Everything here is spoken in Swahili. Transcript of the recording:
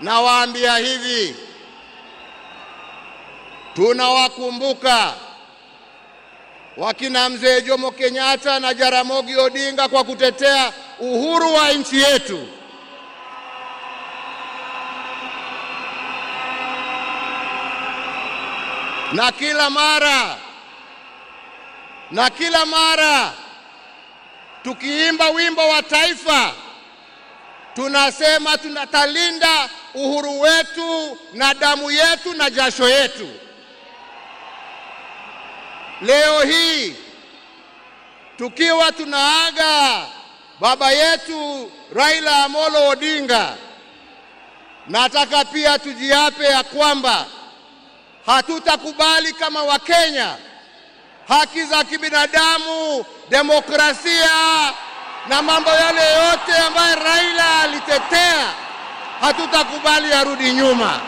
Nawaambia hivi, tunawakumbuka wakina Mzee Jomo Kenyatta na Jaramogi Odinga kwa kutetea uhuru wa nchi yetu. Na kila mara tukiimba wimbo wa taifa tunasema tunatalinda uhuru wetu na damu yetu na jasho yetu. Leo hii tukiwa tunaaga baba yetu Raila Amolo Odinga, nataka pia tujiape ya kwamba hatutakubali kama Wakenya haki za kibinadamu, demokrasia na mambo yale yote ambayo Raila alitetea, hatutakubali arudi nyuma.